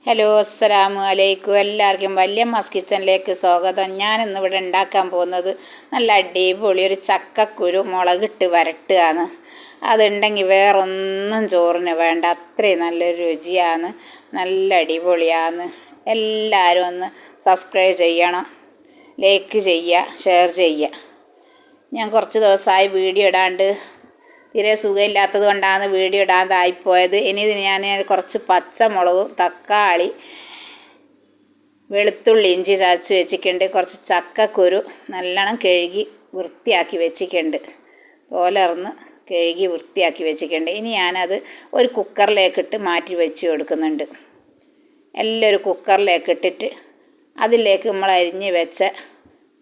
Hello അസ്സലാമു അലൈക്കും. എല്ലാവർക്കും വല്യമ്മാസ് കിച്ചണിലേക്ക് സ്വാഗതം. ഞാനിന്നിവിടെ ഉണ്ടാക്കാൻ പോകുന്നത് നല്ല അടിപൊളി ഒരു ചക്കക്കുരു മുളകിട്ട് വരട്ടുകയാണ്. അതുണ്ടെങ്കിൽ വേറൊന്നും ചോറിന് വേണ്ട, അത്രയും നല്ലൊരു രുചിയാണ്, നല്ല അടിപൊളിയാണ്. എല്ലാവരും ഒന്ന് സബ്സ്ക്രൈബ് ചെയ്യണം, ലൈക്ക് ചെയ്യുക, ഷെയർ ചെയ്യുക. ഞാൻ കുറച്ച് ദിവസമായി വീഡിയോ ഇടാണ്ട്, തീരെ സുഖമില്ലാത്തത് കൊണ്ടാണ് വീഡിയോ ഇടാതായിപ്പോയത്. ഇനി ഞാൻ കുറച്ച് പച്ചമുളകും തക്കാളി വെളുത്തുള്ളി ഇഞ്ചി ചതച്ച് വെച്ചിട്ടുണ്ട്. കുറച്ച് ചക്കക്കുരു നല്ലോണം കഴുകി വൃത്തിയാക്കി വെച്ചിട്ടുണ്ട്, തോലർന്ന് കഴുകി വൃത്തിയാക്കി വെച്ചിട്ടുണ്ട്. ഇനി ഞാനത് ഒരു കുക്കറിലേക്കിട്ട് മാറ്റി വെച്ച് കൊടുക്കുന്നുണ്ട്. എല്ലാം ഒരു കുക്കറിലേക്ക് ഇട്ടിട്ട് അതിലേക്ക് നമ്മൾ അരിഞ്ഞ് വെച്ച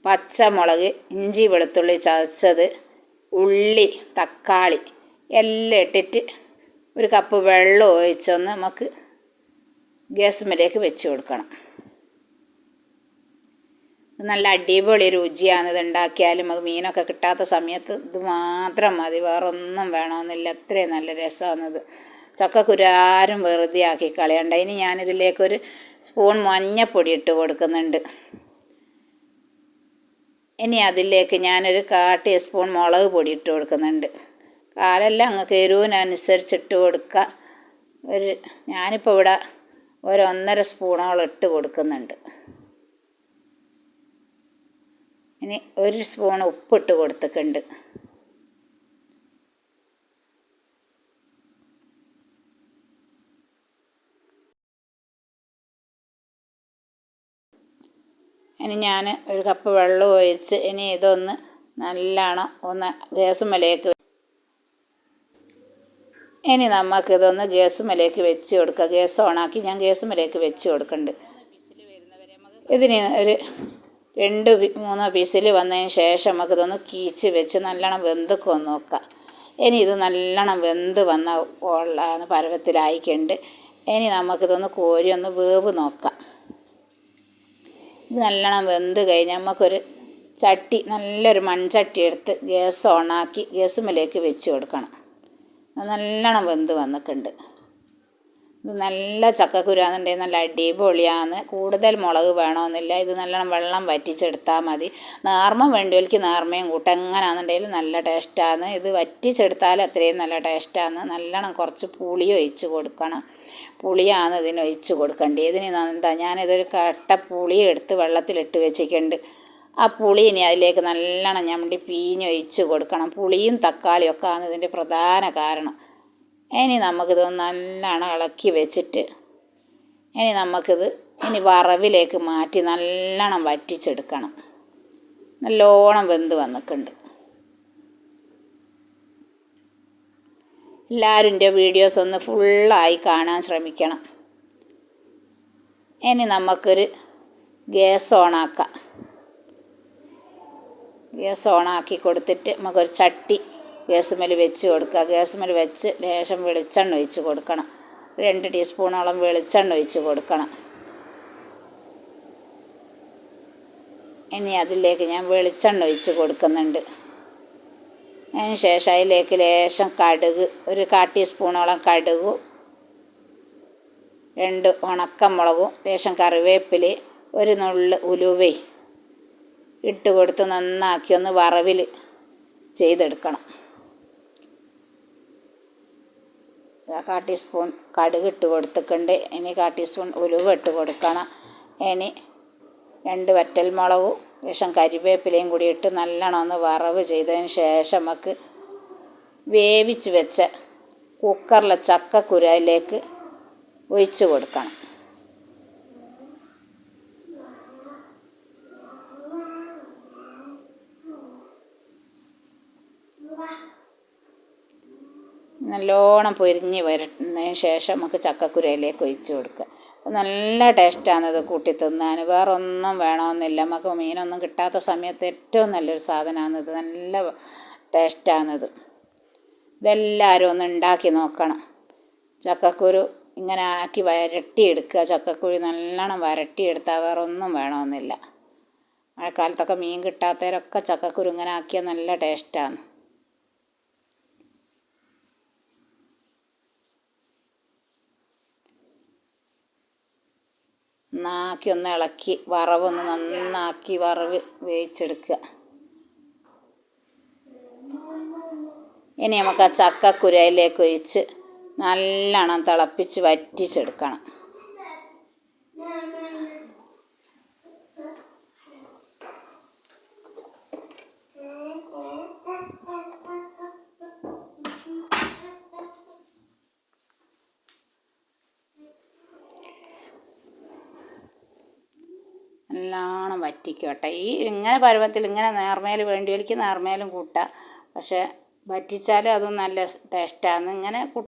പച്ചമുളക്, ഇഞ്ചി വെളുത്തുള്ളി ചതച്ചത്, ഉള്ളി, തക്കാളി എല്ലാം ഇട്ടിട്ട് ഒരു കപ്പ് വെള്ളം ഒഴിച്ചൊന്ന് നമുക്ക് ഗ്യാസുമ്മലേക്ക് വെച്ച് കൊടുക്കണം. നല്ല അടിപൊളി രുചിയാണ്. ഇത് ഉണ്ടാക്കിയാലും നമുക്ക് മീനൊക്കെ കിട്ടാത്ത സമയത്ത് ഇത് മാത്രം മതി, വേറൊന്നും വേണമെന്നില്ല. അത്രയും നല്ല രസമാണിത്. ചക്കക്കുരു ആരും വെറുതെ ആക്കി കളയണ്ട. ഇനി ഞാനിതിലേക്കൊരു സ്പൂൺ മഞ്ഞൾപ്പൊടി ഇട്ട് കൊടുക്കുന്നുണ്ട്. ഇനി അതിലേക്ക് ഞാനൊരു 1/4 ടീസ്പൂൺ മുളക് പൊടി ഇട്ട് കൊടുക്കുന്നുണ്ട്. കാലെല്ലാം അങ്ങ് എരിവിനനുസരിച്ചിട്ട് കൊടുക്കുക. ഞാനിപ്പോൾ ഇവിടെ 1.5 സ്പൂണോളം ഇട്ട് കൊടുക്കുന്നുണ്ട്. ഇനി 1 സ്പൂൺ ഉപ്പിട്ട് കൊടുത്തിട്ടുണ്ട്. ഇനി ഞാൻ ഒരു കപ്പ് വെള്ളം ഒഴിച്ച് ഇനി ഇതൊന്ന് നല്ലോണം ഒന്ന് ഗ്യാസുമ്മലേക്ക് നമുക്കിതൊന്ന് ഗ്യാസുമ്മലേക്ക് വെച്ച് കൊടുക്കുക. ഗ്യാസ് ഓണാക്കി ഞാൻ ഗ്യാസുമ്മലേക്ക് വെച്ച് കൊടുക്കുന്നുണ്ട്. ഇതിന് ഒരു 2-3 വിസിൽ വന്നതിന് ശേഷം നമുക്കിതൊന്ന് കീച്ച് വെച്ച് നല്ലോണം വെന്തൊക്കെ നോക്കാം. ഇനി ഇത് നല്ലോണം വെന്ത് വന്ന പരുവത്തിലായിട്ടുണ്ട്. ഇനി നമുക്കിതൊന്ന് കോരി ഒന്ന് വേവ് നോക്കാം. ഇത് നല്ലോണം വെന്ത് കഴിഞ്ഞാൽ നമുക്കൊരു ചട്ടി, നല്ലൊരു മൺചട്ടി എടുത്ത് ഗ്യാസ് ഓണാക്കി ഗ്യാസുമ്മലേക്ക് വെച്ച് കൊടുക്കണം. അത് നല്ലോണം വെന്ത് വന്നിട്ടുണ്ട്. ഇത് നല്ല ചക്കക്കുരുവാണെന്നുണ്ടെങ്കിൽ നല്ല അടിപൊളിയാണ്. കൂടുതൽ മുളക് വേണമെന്നില്ല. ഇത് നല്ലോണം വെള്ളം വറ്റിച്ചെടുത്താൽ മതി. നേർമ വേണ്ടിയവർക്ക് നേർമയും കൂട്ടം. എങ്ങനെയാണെന്നുണ്ടെങ്കിൽ നല്ല ടേസ്റ്റാണ്. ഇത് വറ്റിച്ചെടുത്താൽ അത്രയും നല്ല ടേസ്റ്റാണ്. നല്ലോണം കുറച്ച് പുളി ഒഴിച്ച് കൊടുക്കണം. പുളിയാണ് ഇതിന് ഒഴിച്ച് കൊടുക്കേണ്ടത്. ഇതിന് എന്താ, ഞാനിതൊരു കട്ട പുളി എടുത്ത് വെള്ളത്തിലിട്ട് വെച്ചിട്ടുണ്ട്. ആ പുളി ഇനി അതിലേക്ക് നല്ലോണം ഞമ്മടി പിഴിഞ്ഞൊഴിച്ച് കൊടുക്കണം. പുളിയും തക്കാളിയും ഒക്കെ ആണ് ഇതിൻ്റെ പ്രധാന കാരണം. ഇനി നമുക്കിത് നല്ലോണം ഇളക്കി വെച്ചിട്ട് ഇനി വറവിലേക്ക് മാറ്റി നല്ലോണം വറ്റിച്ചെടുക്കണം. നല്ലോണം വെന്ത് വന്നിട്ടുണ്ട്. എല്ലാവരും എൻ്റെ വീഡിയോസ് ഒന്ന് ഫുള്ളായി കാണാൻ ശ്രമിക്കണം. ഇനി നമുക്കൊരു ഗ്യാസ് ഓണാക്കാം. ഗ്യാസ് ഓണാക്കി കൊടുത്തിട്ട് നമുക്കൊരു ചട്ടി ഗ്യാസുമ്മേൽ വെച്ച് കൊടുക്കുക. ഗ്യാസുമ്മേൽ വെച്ച് ലേശം വെളിച്ചെണ്ണ ഒഴിച്ച് കൊടുക്കണം. 2 ടീസ്പൂണോളം വെളിച്ചെണ്ണ ഒഴിച്ച് കൊടുക്കണം. ഇനി അതിലേക്ക് ഞാൻ വെളിച്ചെണ്ണ ഒഴിച്ച് കൊടുക്കുന്നുണ്ട്. അതിന് ശേഷം അതിലേക്ക് ലേശം കടുക്, ഒരു 1/4 ടീസ്പൂണോളം കടുകും, 2 ഉണക്കമുളകും, ലേശം കറിവേപ്പില, ഒരു നുള്ള് ഉലുവയും ഇട്ട് കൊടുത്ത് നന്നാക്കി ഒന്ന് വറവിൽ ചെയ്തെടുക്കണം. 1/4 ടീസ്പൂൺ കടുക് ഇട്ട് കൊടുത്തിട്ടുണ്ട്. ഇനി 1/4 ടീസ്പൂൺ ഉലുവ ഇട്ട് കൊടുക്കണം. ഇനി 2 വറ്റൽമുളകും ലേശം കരിവേപ്പിലയും കൂടി ഇട്ട് നല്ലോണം ഒന്ന് വറവ് ചെയ്തതിന് ശേഷം നമുക്ക് വേവിച്ച് വെച്ച കുക്കറിലെ ചക്കക്കുരു അതിലേക്ക് ഒഴിച്ച് കൊടുക്കണം. നല്ലോണം പൊരിഞ്ഞ് വരുന്നതിന് ശേഷം നമുക്ക് ചക്കക്കുരു അതിലേക്ക് ഒഴിച്ച് കൊടുക്കുക. നല്ല ടേസ്റ്റാണ് ഇത് കൂട്ടി തിന്നാൻ. വേറൊന്നും വേണമെന്നില്ല. നമുക്ക് മീനൊന്നും കിട്ടാത്ത സമയത്ത് ഏറ്റവും നല്ലൊരു സാധനമാണിത്. നല്ല ടേസ്റ്റാണിത്. ഇതെല്ലാവരും ഒന്ന് ഉണ്ടാക്കി നോക്കണം. ചക്കക്കുരു ഇങ്ങനെ ആക്കി വരട്ടിയെടുക്കുക. ചക്കക്കുരു നല്ലോണം വരട്ടിയെടുത്താൽ വേറൊന്നും വേണമെന്നില്ല. മഴക്കാലത്തൊക്കെ മീൻ കിട്ടാത്തവരൊക്കെ ചക്കക്കുരു ഇങ്ങനെ ആക്കിയാൽ നല്ല ടേസ്റ്റാണ്. നന്നാക്കി ഒന്ന് ഇളക്കി വറവൊന്ന് നന്നാക്കി വറവ് വേവിച്ചെടുക്കുക. ഇനി നമുക്ക് ആ ചക്കക്കുരു അതിലേക്ക് ഒഴിച്ച് നല്ലോണം തിളപ്പിച്ച് വറ്റിച്ചെടുക്കണം. നല്ലോണം വറ്റിക്കോട്ടെ. ഇങ്ങനെ പരുവത്തിൽ ഇങ്ങനെ നേർമേൽ വേണ്ടിയവർക്ക് നേർമേലും കൂട്ടാം. പക്ഷേ വറ്റിച്ചാൽ അതും നല്ല ടേസ്റ്റാണ്. ഇങ്ങനെ